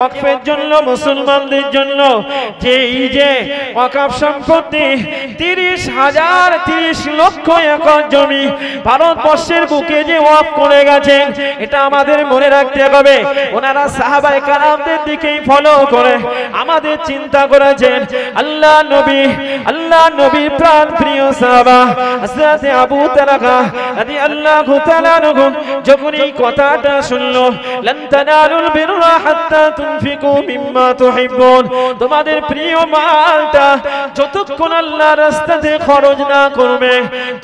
ওয়াকফের জন্য মুসলমানদের জন্য যে এই যে ওয়াকফ সম্পত্তি 30 লক্ষ একর জমি ভারতবর্ষের বুকে যে ওয়াকফ করে গেছেন, এটা আমাদের মনে রাখতে হবে। ওনারা সাহাবায়ে কেরামদের দিকেই ফলো করে আমাদের চিন্তা করেছেন। আল্লাহ নবী প্রাণ প্রিয় সাহাবা হযরত আবু তালহা রাদিয়াল্লাহু তাআলা আনহু যখন এই কথাটা শুনলো, লান তানালুল বিররা হাত্তা তুনফিকু মিম্মা তুহিব্বুন, তোমাদের প্রিয় মালটা যতক্ষণ আল্লাহর রাস্তাতে খরচ না করবে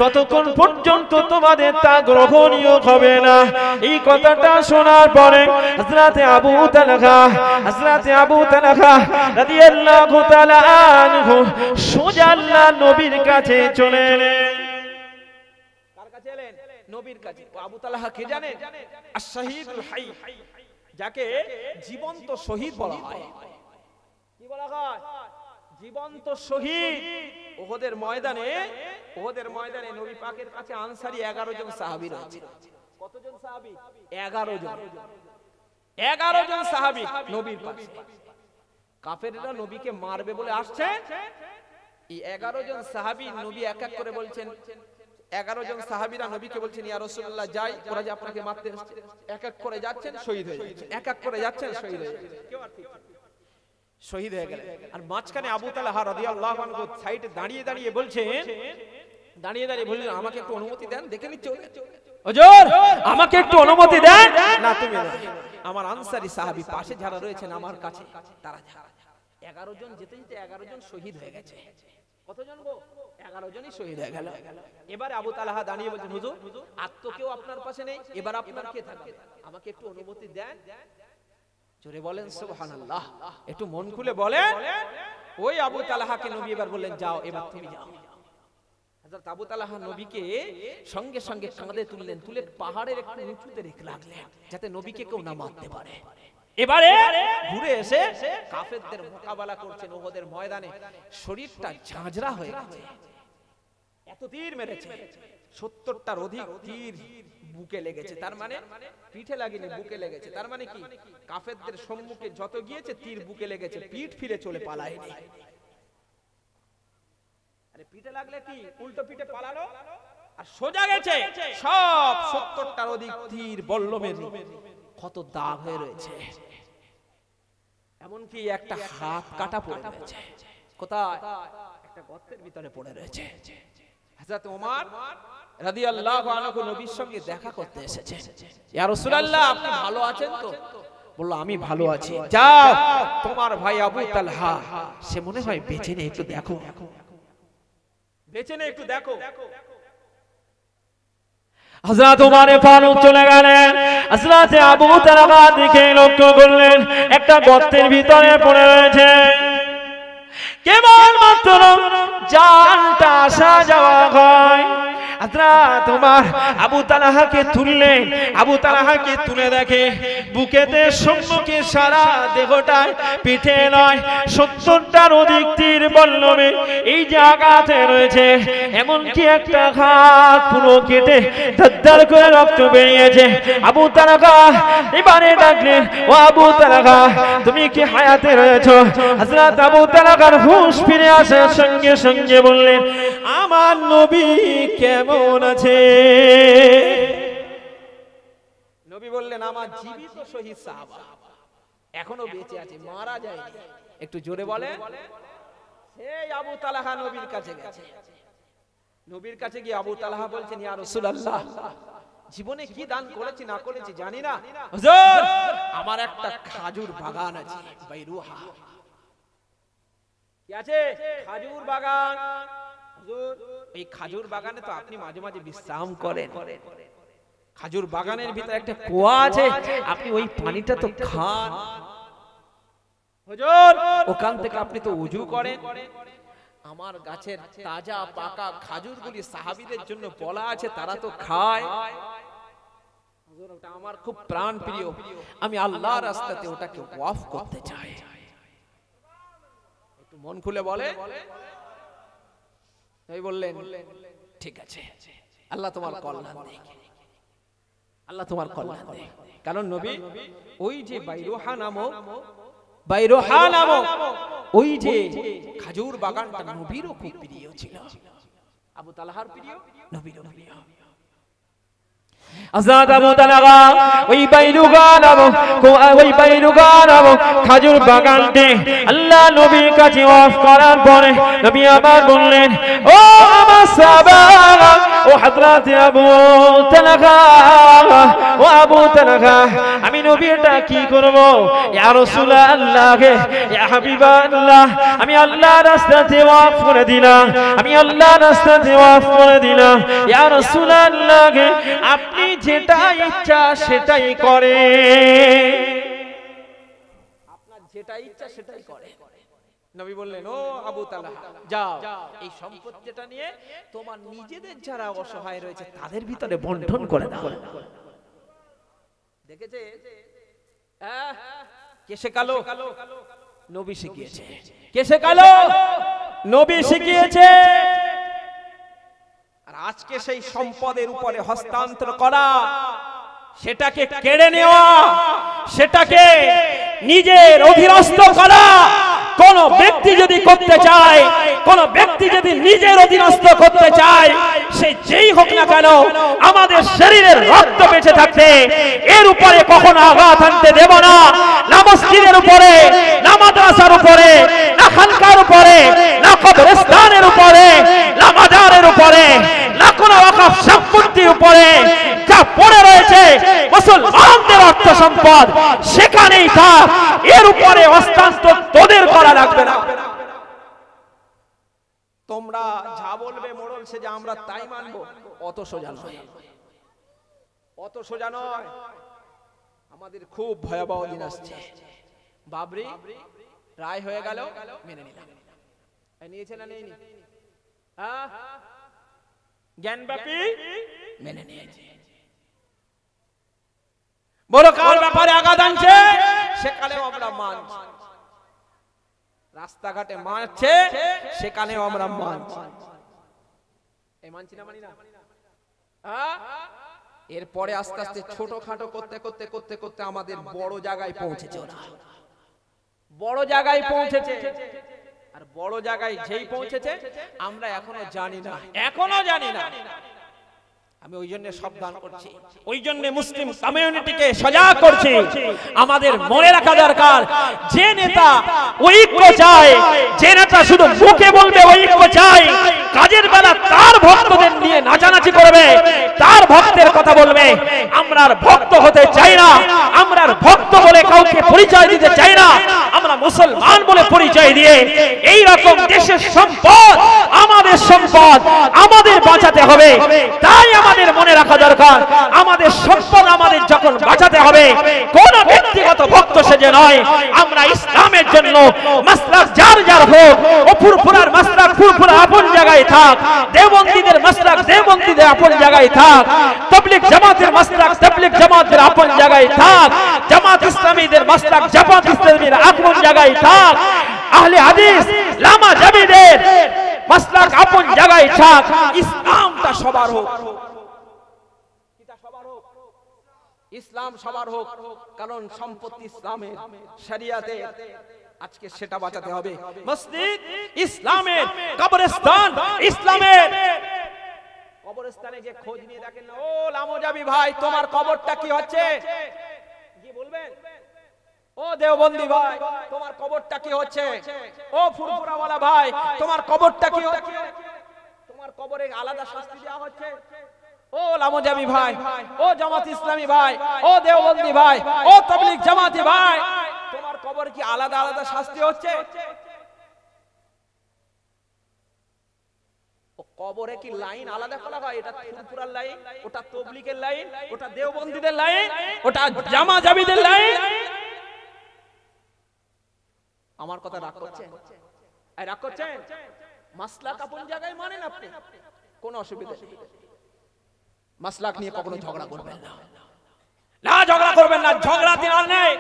ততক্ষণ পর্যন্ত তোমাদের তা গ্রহণীয় হবে না। এই কথাটা শোনার পরে হযরত আবু তালহা রাদিয়াল্লাহু তাআলা আনহু সোজা আল্লাহ নবীর কাছে চলে এলেন। কার কাছে এলেন? নবীর কাছে। আবু তালহা কে জানেন? আশ-শাহীদুল হাই, যাকে জীবন্ত শহীদ বলা হয়। কি বলা হয়? জীবন্ত শহীদ। উহুদের ময়দানে নবী পাকের কাছে আনসারী 11 জন সাহাবী রয়েছে। কতজন সাহাবী? 11 জন। 11 জন সাহাবী নবীর পাশে। কাফেররা নবীকে মারবে বলে আসছে। এই 11 জন সাহাবী নবী এক এক করে বলছেন, 11 জন সাহাবীরা নবীকে বলছেন, ইয়া রাসূলুল্লাহ যাই, ওরা যে আপনাকে মারতে আসছে। এক এক করে যাচ্ছেন, শহীদ হয়ে যাচ্ছেন। এক এক করে যাচ্ছেন, শহীদ হয়ে যাচ্ছেন। কেউ আর ঠিক শহীদ হয়ে গেলেন। আর মাঝখানে আবু তালহা রাদিয়াল্লাহু আনহু সাইডে দাঁড়িয়ে বলছেন, আমাকে একটু অনুমতি দেন, দেখে নিচ্ছি হুজুর, আমাকে একটু অনুমতি দেন। না, তুমি না, আমার আনসারী সাহাবী পাশে যারা রয়েছেন আমার কাছে, তারা 11 জন যেতে 11 জন শহীদ হয়ে গেছে। কতজন গো? 11 জনই শহীদ হয়ে গেল। এবারে আবু তালহা দাঁড়িয়ে বলছেন, হুজুর, আর তো কেউ আপনার পাশে নেই, এবার আপনার কে থাকবে? আমাকে একটু অনুমতি দেন। জোরে বলেন সুবহানাল্লাহ, একটু মন খুলে বলেন। ওই আবু তালহাকে নবী এবার বললেন, যাও, এবার তুমি যাও। হযরত আবু তালহা নবীকে সঙ্গে সঙ্গে কাঁধে তুললেন, তুলে পাহাড়ের একটু উঁচুতে রেখে রাখলেন, যাতে নবীকে কেউ না মারতে পারে। এবারে ঘুরে এসে কাফেরদের মোকাবেলা করছেন উহুদের ময়দানে। শরীরটা ঝাঁঝরা হয়ে গেছে, এত তীর মেরেছে, 70টার অধিক তীর বুকে লেগেছে। তার মানে পিঠে লাগেনি, বুকে লেগেছে। তার মানে কি, কাফেরদের সম্মুখে যত গিয়েছে তীর বুকে লেগেছে, পিঠ ফিরে চলে পালায়নি। আরে পিঠে লাগলে কি উল্টো পিঠে পালালো, আর সোজা গেছে। সব 70টার অধিক তীর বল্লমের কত দাগ হয়ে রয়েছে। এমনকি একটা হাত কাটা পড়ে রয়েছে। কোথায়? একটা গর্তের ভিতরে পড়ে রয়েছে। হযরত ওমর রাদিয়াল্লাহু আনহু নবীর সঙ্গে দেখা করতে এসেছে। ইয়া রাসূলুল্লাহ, আপনি ভালো আছেন তো? বলল, আমি ভালো আছি। যাও, তোমার ভাই আবু তালহা সে মনে হয় বেঁচে নেই, একটু দেখো, বেঁচে নেই, একটু দেখো। হযরত ওমর ফারুক চলে গেলেন। হযরত আবু তালহা দিকে লক্ষ্য করলেন, একটা গর্তের ভিতরে পড়ে রয়েছে। কেবল মাত্র জানটা আসা যাওয়া হয়। হযরত ওমর আবু তালহাকে তুললেন। আবু তালহাকে তুলে দেখে বুকেতে সম্মুখে সারা দেহটায়, পিঠে নয়, 70টার অধিক তীর বল্লমে এই জায়গাতে রয়েছে। এমনকি একটা হাত পুরো কেটে ধড়ধড় করে রক্ত বেরিয়েছে। আবু তালহা এবারে ডাকলেন, ও আবু তালহা, তুমি কি হায়াতে রয়েছো? হযরত আবু তালহার হুঁশ ফিরে আসার সঙ্গে সঙ্গে বললেন, আমার নবী কেমন আছে? নবী বললেন, আমার জীবিত শহীদ সাহাবা এখনো বেঁচে আছে, মারা যায়নি। একটু জোরে বলেন। সেই আবু তালহা নবীর কাছে গেছে। নবীর কাছে গিয়ে আবু তালহা বলছেন, ইয়া রাসূলুল্লাহ, জীবনে কি দান করেছি না করেছি জানি না, হুজুর, আমার একটা খাজুর বাগান আছে, বাইরুহা। কি আছে? খাজুর বাগান। হুজুর, এই খাজুর বাগানে তো আপনি মাঝে মাঝে বিশ্রাম করেন। খাজুর বাগানের ভিতরে একটা কুয়া আছে, আপনি ওই পানিটা তো খান। হুজুর, ওখান থেকে আপনি তো ওযু করেন। আমার গাছের তাজা পাকা খাজুরগুলি সাহাবীদের জন্য বলা আছে, তারা তো খায়। হুজুর, ওটা আমার খুব প্রাণ প্রিয়, আমি আল্লাহর রাস্তাতে ওটাকে ওয়াকফ করতে চাই। একটু মন খুলে বলে। তাই বললেন, ঠিক আছে, আল্লাহ তোমার কল্যাণ দেখ, আল্লাহ তোমার কল্যাণ দেখ। কারণ নবী ওই যে বাইরুহা নামক বাইরোহা নামক ওই যে খেজুর বাগানটা নবীরও খুব প্রিয় ছিল। আবু তালহার প্রিয়, নবীরও প্রিয়। আজাদ আবু তালহা ওই বাইরুগা নামক খেজুর বাগানটি আল্লাহ নবীর কাছে ওয়াজ করার পরে নবী আবার বললেন, ও আমার সাহাবা, ও হযরত আবু তালহা, ও আবু তালহা, আমি নবী এটা কি করব? ইয়া রাসূলুল্লাহ, ইয়া হাবিবাল্লাহ, আমি আল্লাহর রাস্তাতে ওয়াজ করে দিলাম, আমি আল্লাহর রাস্তাতে ওয়াজ করে দিলাম। ইয়া রাসূলুল্লাহ, আপনি যেটা ইচ্ছা সেটাই করে, আপনার যেটা ইচ্ছা সেটাই করে। নবী বললেন, ও আবু তালহা, যাও এই সম্পত্তিটা নিয়ে তোমার নিজেদের যারা অসহায় রয়েছে তাদের ভিতরে বন্টন করে দাও। দেখেছে কে শেখালো? নবী শিখিয়েছে। কে শেখালো? নবী শিখিয়েছে। আর আজকে সেই সম্পদের উপরে হস্তান্তর করা, সেটাকে কেড়ে নেওয়া, সেটাকে নিজের অধীনস্থ করা, কোন ব্যক্তি যদি করতে চায়, কোন ব্যক্তি যদি নিজের অধীনস্থ করতে চায়, সে যেই হোক না কেন, আমাদের শরীরের রক্ত বেঁচে থাকতে এর উপরে কখনো আঘাত আনতে দেব না। না মসজিদের উপরে, না মাদ্রাসার উপরে, না খানকার উপরে, না কবরস্থানের উপরে, না মাজারের উপরে, না কোনো ওয়াকফ সম্পত্তির উপরে যা পড়ে রয়েছে মুসলমানদের অর্থ সম্পদ, সেখানেই থাক, এর উপরে হস্তান্তর তোদের করা লাগবে না। তোমরা যা বলবে মোড়ল সে যে আমরা তাই মানবো, অত সোজা নয়, অত সোজা নয়। আমাদের খুব ভয়াবহ দিন আসছে। বাবরি রায় হয়ে গেল, মেনে নিলাম। নিয়েছে না নেয়নি? হ্যাঁ, জ্ঞানব্যাপী মেনে নিয়েছে। বড় কার ব্যাপারে আঘাত আনছে, সেখানেও আমরা মানছি। রাস্তাঘাটে মারছে, সেখানেও আমরা মানছি। এই মানছি না, মানি না? এরপরে আস্তে আস্তে ছোটখাটো করতে করতে করতে করতে আমাদের বড় জায়গায় পৌঁছেছে। বড় জায়গায় পৌঁছেছে। আর বড় জায়গায় যেই পৌঁছেছে আমরা এখনো জানি না, এখনো জানি না। আমি ওই জন্য সাবধান করছি, ওই জন্য মুসলিম কমিউনিটিকে সজাগ করছি। আমাদের মনে রাখা দরকার, যে নেতা ঐক্য চায়, যে নেতা শুধু মুখে বলবে ঐক্য চাই, কাজের বেলা তার ভক্তদের নিয়ে নাচানাচি করবে, তার ভক্তের কথা বলবে, আমরা আর ভক্ত হতে চাই না। আমরা আর ভক্ত বলে কাউকে পরিচয় দিতে চাই না। আমরা মুসলমান বলে পরিচয় দিয়ে এই রকম দেশের সম্পদ, আমাদের সম্পদ, আমাদের বাঁচাতে হবে। তাই আমাদের মনে রাখা দরকার, আমাদের সম্পদ আমাদের যখন বাঁচাতে হবে, কোন ব্যক্তিগত ভক্ত সেজে নয়। আমরা ইসলামের জন্য মাসলাক যার যার হোক, ও ফুরফুরার মাসলাক ফুরফুরা আপন জায়গায় থাক, দেওবন্দীদের মাসলাক দেওবন্দীদের আপন জায়গায় থাক, তাবলীগ জামাতের মাসলাক তাবলীগ জামাতের আপন জায়গায় থাক, জামাত ইসলামীদের মাসলাক জামাত ইসলামীর আপন জায়গায় থাক, আহলে হাদিস লামা জাবিদের মাসলাক আপন জায়গায় থাক। ইসলামটা সবার হোক, ইসলাম সবার হোক, কারণ সম্পত্তি ইসলামের, শরিয়াতে। আজকে সেটা বাঁচাতে হবে। মসজিদ ইসলামের, কবরস্থান ইসলামের। কবরস্থানে যে খোঁজ নিয়ে দেখেন না, ও লামোজাবি ভাই, তোমার কবরটা কি হচ্ছে, কি বলবেন? ও দেওবন্দি ভাই, তোমার কবরটা কি হচ্ছে? ও ফুরফুরাওয়ালা ভাই, তোমার কবরটা কি হচ্ছে? তোমার কবরে আলাদা শাস্তি দেওয়া হচ্ছে? ও লামোজাবি ভাই, ও জামাত ইসলামী ভাই, ও দেওবন্দি ভাই, ও তাবলীগ জামাতি ভাই, তোমার কবর কি আলাদা আলাদা শাস্তি হচ্ছে? কবরে কি লাইন আলাদা করা হয়? এটা ফুরফুরার লাইন, ওটা তাবলীগের লাইন, ওটা দেওবন্দীদের লাইন, ওটা জামাজাবিদের লাইন। আমার কথা রাগ করছেন? এই রাগ করছেন? মাসলাক আপন জায়গায় মানেন আপনি, কোনো অসুবিধা নেই। মাসলাক নিয়ে কখনো ঝগড়া করবেন না, না ঝগড়া করবেন না। ঝগড়া দিন আর নেই,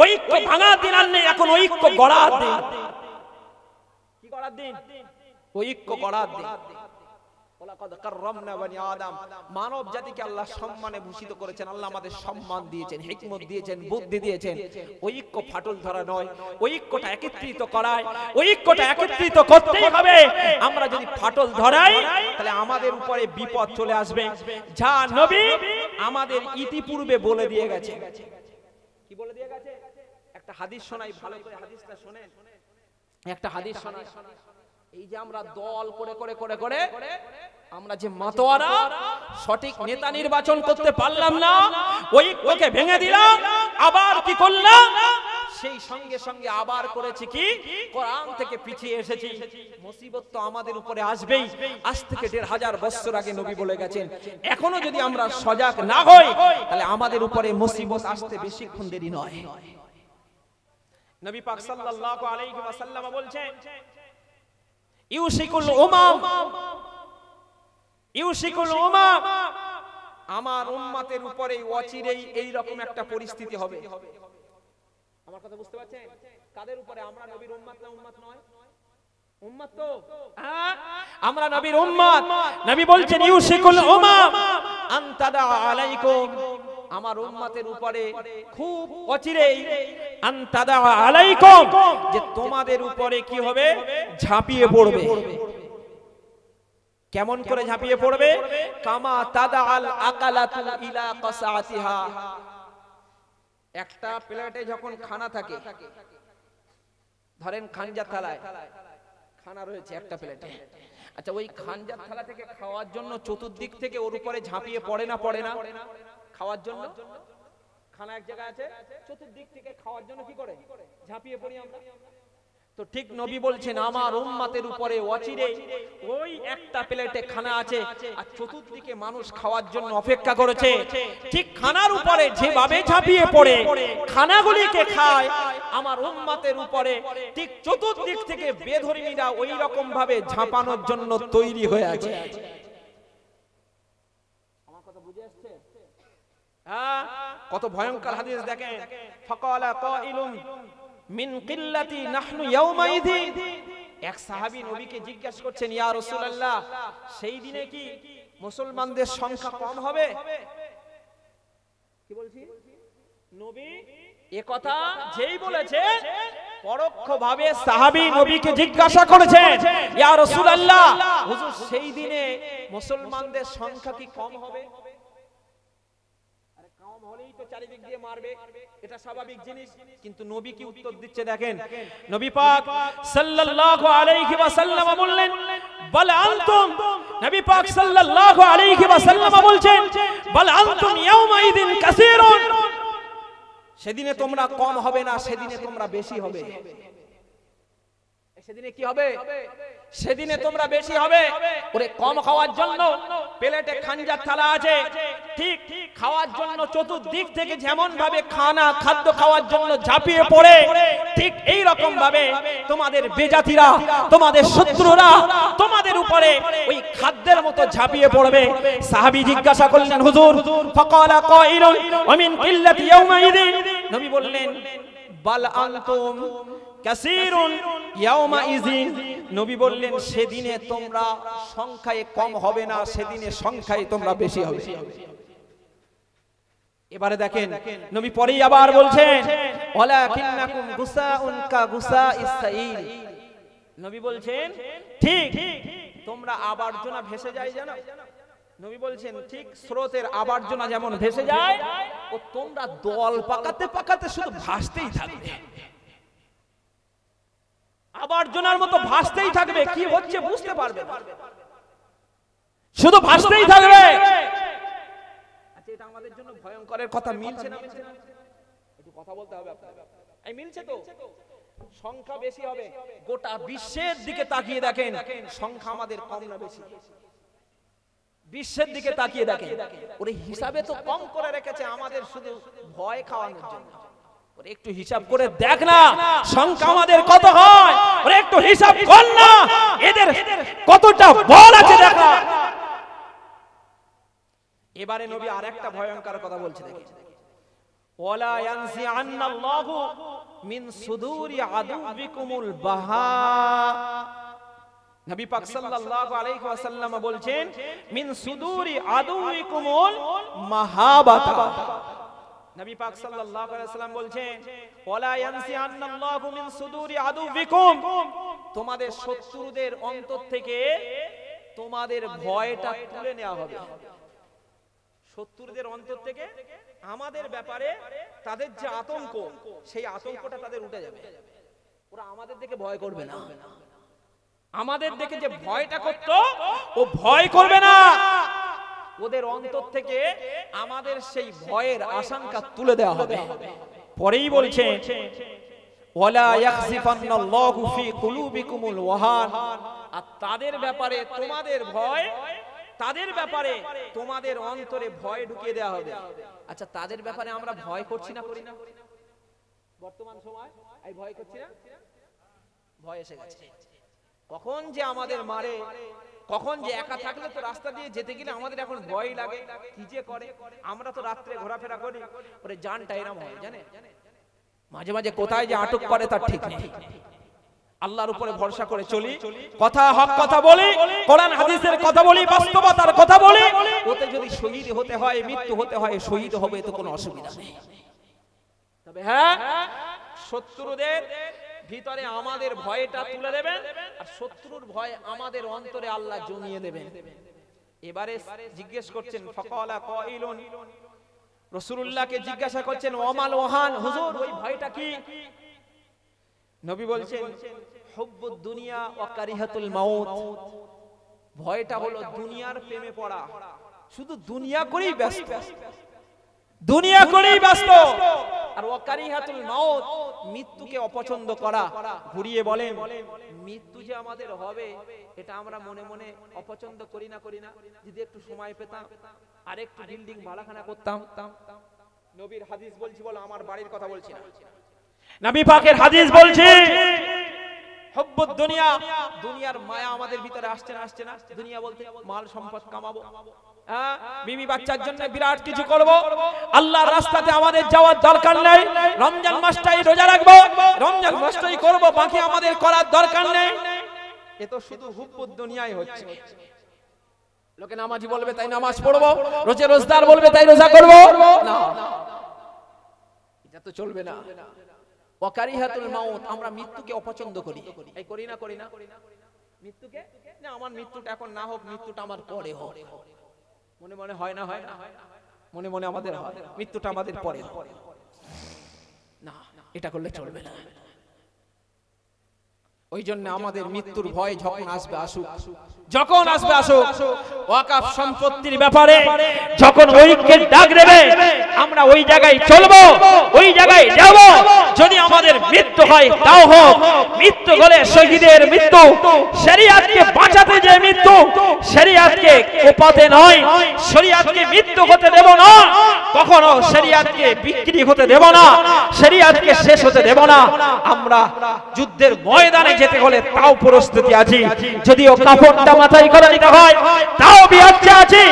ঐক্য ভাঙার দিন আর নেই, এখন ঐক্য গড়ার দিন। কি গড়ার দিন? ঐক্য গড়ার দিন। ওয়ালাকাদ কাররামনা বানি আদম, মানব জাতিকে আল্লাহ সম্মানে ভূষিত করেছেন। আল্লাহ আমাদের সম্মান দিয়েছেন, হিকমত দিয়েছেন, বুদ্ধি দিয়েছেন। ঐক্য ফাটল ধরা নয়, ঐক্যটা একত্রিত করায়, ঐক্যটা একত্রিত করতেই হবে। আমরা যদি ফাটল ধরাই তাহলে আমাদের উপরে বিপদ চলে আসবে, যা নবী আমাদের ইতিপূর্বে বলে দিয়ে গেছে। কি বলে দিয়ে গেছে? একটা হাদিস শোনাই, ভালো করে হাদিসটা শুনেন। একটা হাদিস শোনাই। এই যে আমরা দল করে করে করে করে আমরা যে মাতোয়ারা সঠিক নেতা নির্বাচন করতে পারলাম না, ঐক্যকে ভেঙে দিলাম, আবার কি করলাম? সেই সঙ্গে সঙ্গে আবার করেছি কি, কোরআন থেকে পিছিয়ে এসেছি। মুসিবত তো আমাদের উপরে আসবেই। আজ থেকে ১৫০০ বছর আগে নবী বলে গেছেন। এখনো যদি আমরা সজাগ না হই তাহলে আমাদের উপরে মুসিবত আসতে বেশিক্ষণ দেরি নয়। নবী পাক সাল্লাল্লাহু আলাইহি ওয়াসাল্লাম বলছেন, ইউশিকুল উমাম, ইউশিকুল উমাম, আমার উম্মতের উপরে অচিরেই এই রকম একটা পরিস্থিতি হবে। আমার কথা বুঝতে পারছেন? কাদের উপরে? আমরা নবীর উম্মত না উম্মত নয়? উম্মত তো, আমরা নবীর উম্মত। নবী বলছেন ইউশিকুল উমাম আন তাদা আলাইকুম, আমার উম্মতের উপরে খুব অচিরেই আন তাদা আলাইকুম, যে তোমাদের উপরে কি হবে? ঝাঁপিয়ে পড়বে। কেমন করে ঝাঁপিয়ে পড়বে? কামা তাদাল আকালাতু ইলা কাসাতিহা, একটা প্লেটে যখন খানা থাকে, ধরেন খানজার থালায় খানা রয়েছে একটা প্লেটে, আচ্ছা ওই খানজার থালা থেকে খাওয়ার জন্য চতুর্দিক থেকে ওর উপরে ঝাঁপিয়ে পড়ে না পড়ে না? খাওয়ার জন্য খানা এক জায়গায় আছে, চতুর্দিক থেকে খাওয়ার জন্য কি করে? ঝাঁপিয়ে পড়ি আমরা। তো ঠিক নবী বলছেন আমার উম্মতের উপরে অচিরে ওই একটা প্লেটে খানা আছে আর চতুর্দিকে মানুষ খাওয়ার জন্য অপেক্ষা করেছে, ঠিক খানার উপরে যেভাবে ঝাঁপিয়ে পড়ে খানাগুলিকে খায়, আমার উম্মতের উপরে ঠিক চতুর্দিক থেকে বেধর্মীরা ওই রকম ভাবে ঝাঁপানোর জন্য তৈরি হয়ে আছে। আমার কথা বুঝে আসছে? হ্যাঁ, কত ভয়ঙ্কর হাদিস দেখেন। ফাকালা কাইলুন মিন কিল্লাতি নাহনু ইয়াউমাইযি, এক সাহাবী নবীকে জিজ্ঞাসা করছেন, ইয়া রাসূলুল্লাহ, সেই দিনে কি মুসলমানদের সংখ্যা কম হবে? কি বলছি? নবী এই কথা যেই বলেছে, পরোক্ষভাবে সাহাবী নবীকে জিজ্ঞাসা করেছেন, ইয়া রাসূলুল্লাহ, হুজুর সেই দিনে মুসলমানদের সংখ্যা কি কম হবে? হলেই তো চারিদিক দিয়ে মারবে, এটা স্বাভাবিক জিনিস। কিন্তু নবী কি উত্তর দিচ্ছে দেখেন। নবী পাক সাল্লাল্লাহু আলাইহি ওয়াসাল্লাম বললেন, বল আনতুম, নবী পাক সাল্লাল্লাহু আলাইহি ওয়াসাল্লাম বলছেন, বল আনতুম ইয়াউমাইদিন কাসীরুন, সেদিনে তোমরা কম হবে না, সেদিনে তোমরা বেশি হবে। সেদিনে কি হবে? সেদিনে তোমরা বেশি হবে। ওরে কম খাওয়ার জন্য প্লেটে খানজার থালা আছে, ঠিক খাওয়ার জন্য চতুর্দিক থেকে যেমন ভাবে খাদ্য খাওয়ার জন্য ঝাঁপিয়ে পড়ে, ঠিক এই রকম ভাবে তোমাদের বেজাতিরা, তোমাদের শত্রুরা তোমাদের উপরে ওই খাদ্যের মতো ঝাঁপিয়ে পড়বে। সাহাবী জিজ্ঞাসা করলেন, হুজুর, ফাকালা কাইলুন ওয়া মিন কিল্লাতি ইয়াউমাইযিন, নবী বললেন, বাল আনতুম কাসীরুন ইয়াউমাইযিন, নবী বললেন সেদিনে তোমরা সংখ্যায় কম হবে না, সেদিনে সংখ্যায় তোমরা বেশি হবে। এবারে দেখেন নবী পরেই আবার বলছেন, ওয়ালাকিন্নাকুম গুসাউন কা গুসাইস সাইল, নবী বলছেন ঠিক তোমরা আবর্জনা ভেসে যায় জানো, নবী বলছেন ঠিক স্রোতের আবর্জনা যেমন ভেসে যায়, ও তোমরা দল পাকাতে পাকাতে শুধু ভাসতেই থাকবে, আবর্জনার মতো ভাসতেই থাকবে, কি হচ্ছে বুঝতে পারবে না, শুধু ভাসতেই থাকবে। আচ্ছা এটা আমাদের জন্য ভয়ঙ্করের কথা, মিলছে না? একটু কথা বলতে হবে আপনাদের, এই মিলছে তো? সংখ্যা বেশি হবে, গোটা বিশ্বের দিকে তাকিয়ে দেখেন সংখ্যা আমাদের কম না বেশি? বিশ্বের দিকে তাকিয়ে দেখেন, ওরে হিসাবে তো কম করে রেখেছে আমাদের শুধু ভয় খাওয়ানোর জন্য। ওরে একটু হিসাব করে দেখ না সংখ্যা আমাদের কত হয়, ওরে একটু হিসাব কর না এদের কতটা বল আছে দেখা। এবারে নবী আরেকটা ভয়ঙ্কর কথা বলছে দেখেন, ওয়ালা ইয়ানসি আন্নাল্লাহু মিন সুদুরি আদুবিকুমুল বাহা, নবী পাক সাল্লাল্লাহু আলাইহি ওয়াসাল্লাম বলছেন মিন সুদুরি আদুইকুমুল মাহাবাতা। নবী পাক সাল্লাল্লাহু আলাইহি ওয়াসাল্লাম বলছেন ওয়ালা ইয়ানসি আন্নাল্লাহু মিন সুদুরি আদুইকুম, তোমাদের শত্রুদের অন্তর থেকে তোমাদের ভয়টা তুলে নেওয়া হবে। শত্রুদের অন্তর থেকে আমাদের ব্যাপারে তাদের যে আতঙ্ক, সেই আতঙ্কটা তাদের উঠে যাবে। ওরা আমাদের দেখে ভয় করবে না, আমাদের দেখে যে ভয়টা করত ও ভয় করবে না। ওদের অন্তর থেকে আমাদের সেই ভয়ের আশঙ্কা তুলে দেওয়া হবে। পরেই বলছে ওয়ালা ইয়াখসিফান্নাল্লাহু ফি কুলুবিকুমুল ওয়াহান, আর তাদের ব্যাপারে তোমাদের ভয়, তাদের ব্যাপারে তোমাদের অন্তরে ভয় ঢুকিয়ে দেওয়া হবে। আচ্ছা, তাদের ব্যাপারে আমরা ভয় করছি না, করি না? বর্তমান সময় এই ভয় করছি না? ভয় এসে গেছে। কখন যে আমাদের মারে, কখন যে একা থাকলে তো রাস্তা দিয়ে যেতে গেলে আমাদের এখন ভয় লাগে, কি যে করে। আমরা তো রাত্রে ঘোরাফেরা করি, ওরে জানটা এরম হয় জানে, মাঝে মাঝে কোথায় যে আটক করে তার ঠিক নেই। আল্লাহর উপরে ভরসা করে চলি, কথা হক কথা বলি, কোরআন হাদিসের কথা বলি, বাস্তবতার কথা বলি। ওতে যদি শহীদ হতে হয়, মৃত্যু হতে হয়, শহীদ হবে, তো কোনো অসুবিধা নেই। তবে হ্যাঁ, শত্রুদের ভিতরে আমাদের ভয়টা তুলে দেবেন, আর শত্রুর ভয় আমাদের অন্তরে আল্লাহ জমিয়ে দেবেন। এবারে জিজ্ঞেস করছেন ফাকালা কাইলুন, রাসূলুল্লাহকে জিজ্ঞাসা করছেন ওয়ামাল ওয়াহান, হুজুর ওই ভয়টা কি? নবী বলছেন হুব্বুদ দুনিয়া ওয়া কারিহাতুল মাউত, ভয়টা হলো দুনিয়ার প্রেমে পড়া, শুধু দুনিয়া করেই ব্যস্ত, দুনিয়া করেই ব্যস্ত। আর ওয়া কারিহাতুল মাউত, মৃত্যুকে অপছন্দ করা। ঘুরিয়ে বলেন মৃত্যু যে আমাদের হবে, এটা আমরা মনে মনে অপছন্দ করি না, করি না? যদি একটু সময় পেতাম, আর একটু বিল্ডিং ভাড়াখানা করতাম। নবীর হাদিস বলছি, বলো আমার বাড়ির কথা বলছি না, নবী পাকের হাদিস বলছি হুব্বুদ দুনিয়া, দুনিয়ার মায়া আমাদের ভিতরে আসছে না, আসছে না? দুনিয়া বলতে মাল সম্পদ কামাবো, বিবি বাচ্চার জন্য বিরাট কিছু করব, আল্লাহর রাস্তাতে আমাদের যাওয়ার দরকার নেই। রমজান মাসটাই রোজা রাখবো, রমজান মাসটাই করব, বাকি আমাদের করার দরকার নেই। এ তো শুধু হুব্বুদ দুনিয়াই হচ্ছে। লোকে নামাজি বলবে তাই নামাজ পড়বো, রোজাদার বলবে তাই রোজা করব, না, এটা তো চলবে না। ওয়াকারিহাতুল মাউত, আমরা মৃত্যুকে অপছন্দ করি, এই করি না, করি না? মৃত্যুকে না, আমার মৃত্যুটা এখন না হোক, মৃত্যুটা আমার পরে হোক। মনে মনে হয় না, হয় না? মনে মনে আমাদের হয়, মৃত্যুটা আমাদের পরে না, এটা করলে চলবে না। ওই জন্য আমাদের মৃত্যুর ভয় যখন আসবে আসুক, যখন আসবে আসুক। ওয়াকাফ সম্পত্তির ব্যাপারে যখন ঐক্যের ডাক দেবে, আমরা ওই জায়গায় চলবো, ওই জায়গায় যাব। যদি আমাদের মৃত্যু হয় তাও হোক, মৃত্যু হলে শহীদের মৃত্যু, শরীয়তকে বাঁচাতে যে মৃত্যু, শরীয়তকে কোপাতে নয়, শরীয়তকে মৃত্যু হতে দেব না, কখনো শরীয়তকে বিক্রি হতে দেব না, শরীয়তকে শেষ হতে দেব না। আমরা যুদ্ধের ময়দানে যেতে হলে তাও প্রস্তুতি আছি, যদিও কাফনটা মাথায় করে নিতে হয় তাও বিয়াচ্ছে আছি,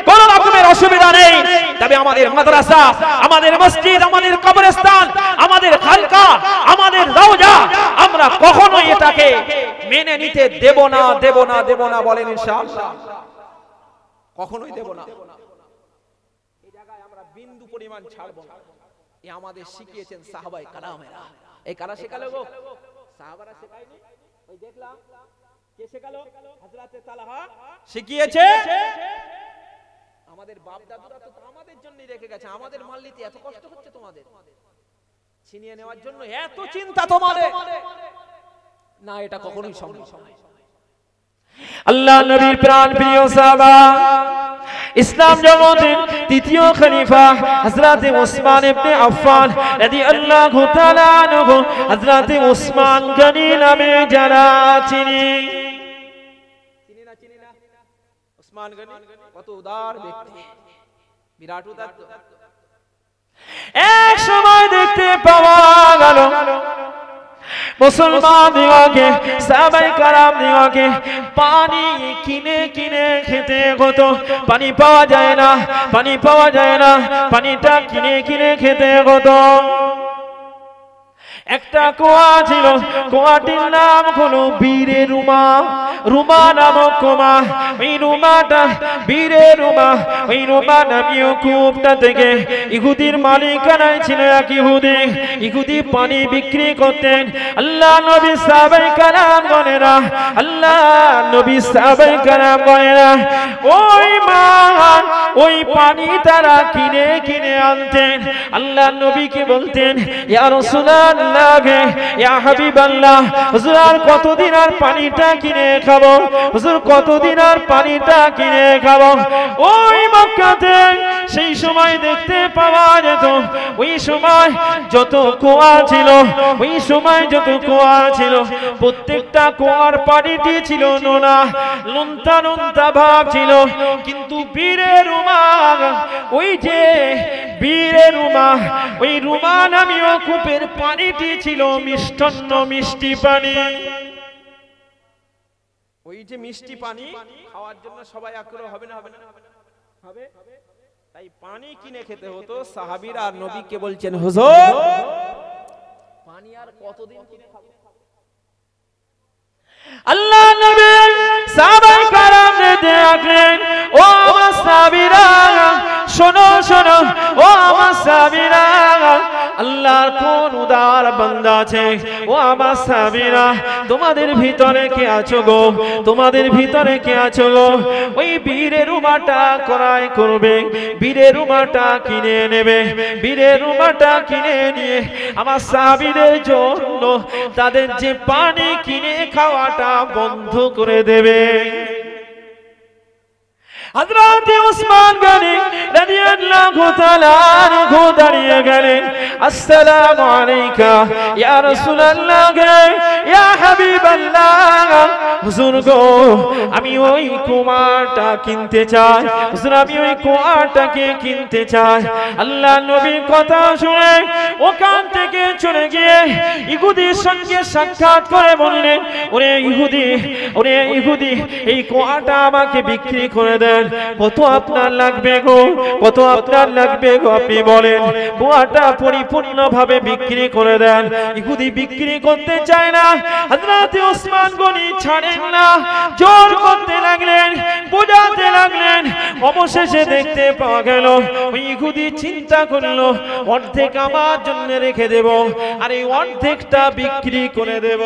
কোন রকমের অসুবিধা নেই। তবে আমাদের মাদ্রাসা, আমাদের মসজিদ, আমাদের কবরস্থান, আমাদের খানকা, আমাদের রওজা, আমরা কখনোই এটাকে মেনে নিতে দেব না, দেব না, দেব না, বলেন ইনশাআল্লাহ, কখনোই দেব না। এই জায়গায় আমরা বিন্দু পরিমাণ ছাড়ব না। এ আমাদের শিখিয়েছেন সাহাবায়ে কেরামেরা। এই কারা শেখালো গো? সাহাবারা শেখায়নি। ওই দেখলাম কে শেখালো? হযরতে তালহা শিখিয়েছে। আমাদের বাপ দাদুরা তো আমাদের জন্যই রেখে গেছে, আমাদের মাল নিতে এত কষ্ট হচ্ছে তোমাদের, ছিনিয়ে নেওয়ার জন্য এত চিন্তা তোমাদের, না, এটা কখনোই সম্ভব নয়। আল্লাহ নবীর প্রাণ প্রিয় সাহাবা, ইসলাম জগতের তৃতীয় খলিফা হযরত ওসমান ইবনে আফফান রাদিয়াল্লাহু তাআলা আনহু, হযরত ওসমান গনি নামে যারা চিনি না, চিনি না? ওসমান গনি কত উদার ব্যক্তি, বিরাট উদার। এক সময় দেখতে পাওয়া গেল মুসলমান দিগকে, সাহাবায়ে কেরাম দিগকে পানি কিনে কিনে খেতে হতো। পানি পাওয়া যায় না, পানি পাওয়া যায় না, পানিটা কিনে কিনে খেতে হতো। একটা কুয়া ছিল, কুয়াটির নাম হলো বীরে রুমা। রুমা নামক কুমা, ওই রুমাটা বীরের রুমা, ওই রুমা নামীয় কূপটা থেকে ইহুদির মালিকানায় ছিল এক ইহুদি পানি বিক্রি করতেন। আল্লাহ নবী সাহাবায়ে কেরাম গণেরা, আল্লাহ নবী সাহাবায়ে কেরাম গণেরা ওই মা ওই পানি তারা কিনে কিনে আনতেন। আল্লাহ নবীকে বলতেন, ইয়া রাসূলুল্লাহ, ইয়া হাবিবাল্লাহ, হুজুর আর কতদিন আর পানিটা কিনে খাবো, হুজুর কতদিন আর পানিটা কিনে খাবো। ওই মক্কাতে সেই সময় দেখতে পাওয়া যেত, ওই সময় যত কুয়া ছিল, ওই সময় যত কুয়া ছিল, প্রত্যেকটা কুয়ার পানিটি ছিল নোনা, নোনতা নোনতা ভাব ছিল। কিন্তু বীরের রুমা, ওই যে বীরের রুমা, ওই রুমা নামীয় কূপের পানিটি ছিল মিষ্টান্ন, মিষ্টি পানি। ওই যে মিষ্টি পানি খাওয়ার জন্য সবাই আগ্রহ হবে না? হবে না? হবে। তাই পানি কিনে খেতে হতো। সাহাবীরা আর নবীকে বলছেন, হুজুর পানি আর কতদিন কিনে খাবো? আল্লাহ নবী সাহাবায়ে কেরামকে ডাকলেন, ও আমার সাহাবীরা শোনো শোনো, ও আমার সাহাবীরা, আল্লাহর কোন উদার বান্দা আছে, ও আমার সাহাবীরা, তোমাদের ভিতরে কে আছো গো, তোমাদের ভিতরে কে আছো গো? ওই বীরের রুমাটা ক্রয় করবে, বীরের রুমাটা কিনে নেবে, বীরের রুমাটা কিনে নিয়ে আমার সাহাবীদের জন্য তাদের যে পানি কিনে খাওয়াটা বন্ধ করে দেবে। হযরত ওসমান গনি রাদিয়াল্লাহু তাআলা আনহু দাঁড়িয়ে গেলেন, আসসালামু আলাইকা ইয়া রাসূলুল্লাহ, ইয়া হাবিবাল্লাহ, হুজুর গো আমি ওই কুয়াটা কিনতে চাই, হুজুর আমি ওই কুয়াটাকে কিনতে চাই। আল্লাহ নবীর কথা শুনে ওখান থেকে চলে গিয়ে ইহুদির সঙ্গে সাক্ষাৎ করে বললেন, ওরে ইহুদি, ওরে ইহুদি, এই কুয়াটা আমাকে বিক্রি করে দেন। কত আপনার লাগবে গো, কত আপনার লাগবে গো, আপনি বলেন। কুয়াটা পরিপূর্ণভাবে বিক্রি করে দেন। ইহুদি বিক্রি করতে চায় না। হযরত ওসমান গনি ছাড়েন না, জোর করতে লাগলেন, বোঝাতে লাগলেন। অবশেষে দেখতে পাওয়া গেল ওই ইহুদি চিন্তা করলো, অর্ধেক আমার জন্য রেখে দেব আর এই অর্ধেকটা বিক্রি করে দেব।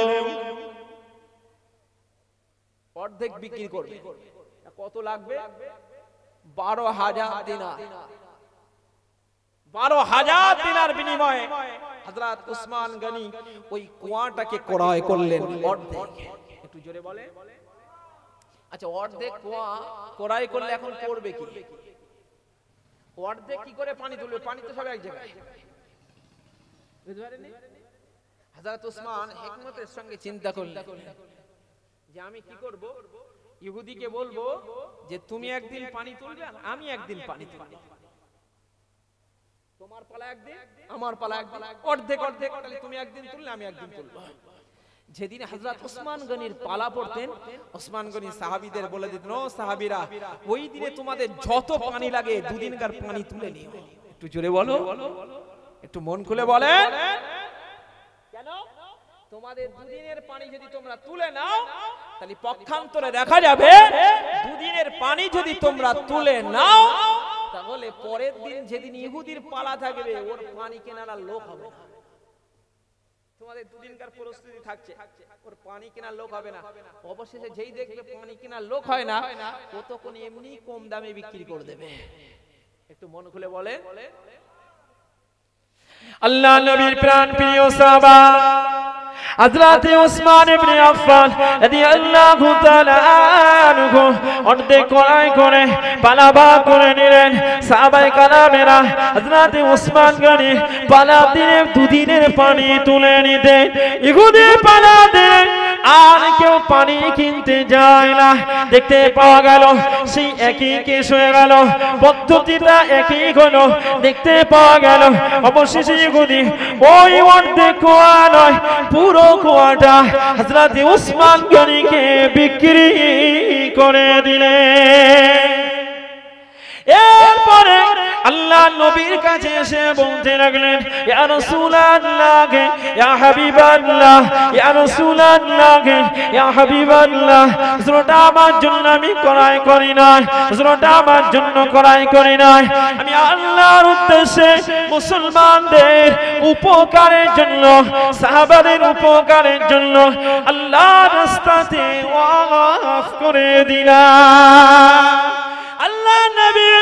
অর্ধেক বিক্রি করবে। কত লাগবে? 12,000 দিনার। 12,000 দিনার বিনিময়ে হযরত ওসমান গনি ওই কুয়াটাকে ক্রয় করলেন অর্ধেক। একটু জোরে বলে। আচ্ছা, অর্ধেক কুয়া ক্রয় করলে এখন করবে কি? অর্ধেক কি করে পানি তুলবে? পানি তো সব এক জায়গায়। বুঝতে পারেননি? হযরত ওসমান হিকমতের সঙ্গে চিন্তা করলেন যে আমি কি করব? ইহুদিকে বলবো যে তুমি একদিন পানি তুলবে, আমি একদিন পানি তুলব, তোমার পালা একদিন, আমার পালা একদিন, অর্ধেক অর্ধেক, তাহলে তুমি একদিন তুললে আমি একদিন তুলব। যেদিন হযরত ওসমান গনির পালা পড়তেন, ওসমান গনি সাহাবীদের বলে দিতেন, ও সাহাবীরা, ওই দিনে তোমাদের যত পানি লাগে দুদিনকার পানি তুলে নিও। একটু জোরে বলো, একটু মন খুলে বলেন। কেন? তোমাদের দুদিনের পানি যদি তোমরা তুলে নাও, তাহলে পক্ষান্তরে দেখা যাবে দুদিনের পানি যদি তোমরা তুলে নাও, তাহলে পরের দিন যেদিন ইহুদির পালা থাকবে ওর পানি কেনার লোক হবে না। তোমাদের দুদিনকার প্রস্তুতি থাকছে, ওর পানি কেনার লোক হবে না। অবশেষে যেই দেখবে পানি কেনার লোক হয় না, ও তখন এমনি কম দামে বিক্রি করে দেবে। একটু মন খুলে বলে। আল্লাহ নবীর প্রাণ প্রিয় সাহাবা হযরত ওসমান ইবনে আফফান রাদিয়াল্লাহু তাআলা আনহু অর্ধেক ক্রয় করে পালাবা করে নিলেন। সাহাবায়ে কেরামেরা হযরত ওসমান গনি পালা দিয়ে দুদিনের পানি তুলে নিতেন। ইহুদি পালা দিয়ে আর কেউ পানি কিনতে যায় না। দেখতে পাওয়া গেল সেই একই কেস হয়ে গেল, পদ্ধতিটা একই হলো। দেখতে পাওয়া গেল অবশেষে ইহুদি ওই অর্ধেক কুয়া নয়, পুরো কুয়াটা হযরত ওসমান গনিকে বিক্রি করে দিলেন। এরপরে আল্লাহ নবীর কাছে এসে বলতে লাগলেন, ইয়া রাসূলুল্লাহ, ইয়া হাবিবাল্লাহ, ইয়া রাসূলুল্লাহ, ইয়া হাবিবাল্লাহ, হযরত আমার জন্য আমি ক্রয় করি নাই, হযরত আমার জন্য ক্রয় করি নাই, আমি আল্লাহর উদ্দেশ্যে মুসলমানদের উপকারের জন্য, সাহাবাদের উপকারের জন্য আল্লাহর রাস্তাতে ওয়াকফ করে দিলাম। আল্লাহ নবী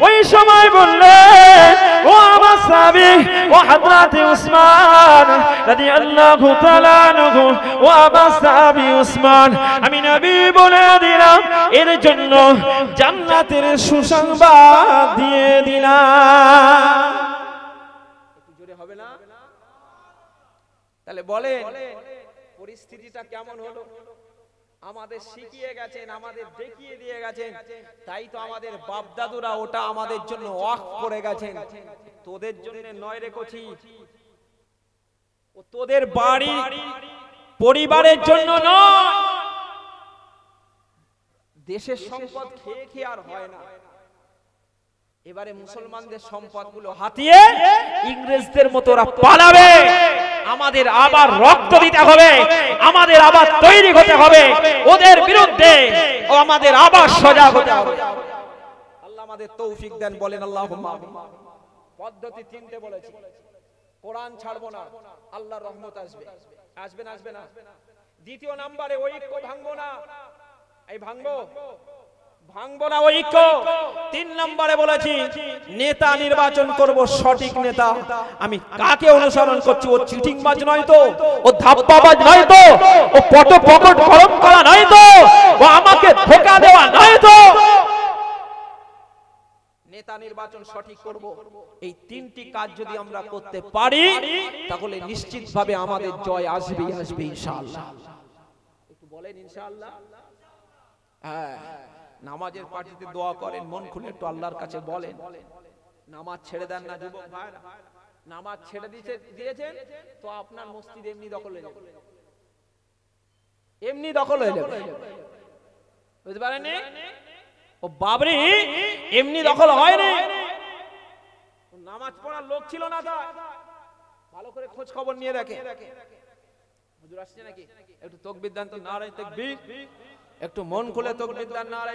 ওই সময় বললেন, ও আমার সাহাবী, ও হযরত উসমান রাদিয়াল্লাহু তাআলা আনহু, ও আমার সাহাবী উসমান, আমি নবী বলে দিলাম, এর জন্য জান্নাতের সুসংবাদ দিয়ে দিলাম। একটু জোরে হবে না? তাহলে বলেন পরিস্থিতিটা কেমন হলো? আমাদের শিখিয়ে গেছেন, আমাদের দেখিয়ে দিয়ে গেছেন, তাই তো আমাদের বাপ দাদুরা ওটা আমাদের জন্য ওয়াকফ করে গেছেন। তোদের জন্য নয় রেখেছি, ও তোদের বাড়ি পরিবারের জন্য নয়। দেশের সম্পদ খেয়ে খেয়ে আর হয় না, এবারে মুসলমানদের সম্পদগুলো হাতিয়ে ইংরেজদের মতো ওরা পালাবে। আমাদের আবার রক্ত দিতে হবে, আমাদের আবার তৈরি হতে হবে ওদের বিরুদ্ধে, ও আমাদের আবার সজাগ হতে হবে। আল্লাহ আমাদের তৌফিক দেন, বলেন আল্লাহুম্মা আমিন। পদ্ধতি তিনটে বলেছি, কোরআন ছাড়বো না, আল্লাহর রহমত আসবে, আসবে না আসবে না। দ্বিতীয় নম্বরে ঐক্য ভাঙবো না, এই ভাঙবো না ঐক্য। তিন নম্বরে বলেছি নেতা নির্বাচন করব সঠিক নেতা। আমি কাকে অনুসরণ করছি? ও চিটিংবাজ নয় তো, ও ধাপ্পাবাজ নয় তো, ও পকট গরম করা নয় তো, ও আমাকে ধোঁকা দেওয়া নয় তো। নেতা নির্বাচন সঠিক করব। এই তিনটি কাজ যদি আমরা করতে পারি তাহলে নিশ্চিতভাবে আমাদের জয় আসবেই আসবে ইনশাআল্লাহ। একটু বলেন ইনশাআল্লাহ। হ্যাঁ, নামাজের পার্টিতে দোয়া করেন, মন খুলে একটু আল্লাহর কাছে বলেন। নামাজ ছেড়ে দেন না যুবক ভাইরা, নামাজ ছেড়ে দিয়েছেন তো আপনার মসজিদ এমনি দখল হয়ে যাবে, এমনি দখল হয়ে যাবে, বুঝতে পারেননি? ও বাবরি এমনি দখল হয়নি, নামাজ পড়ার লোক ছিল না। তা ভালো করে খোঁজ খবর নিয়ে দেখে। হুজুর আসছে নাকি? একটু তাকবীর দেন তো, নারায়ে তাকবীর। একটু মন খুলে তাকবীর দেন, নারায়ে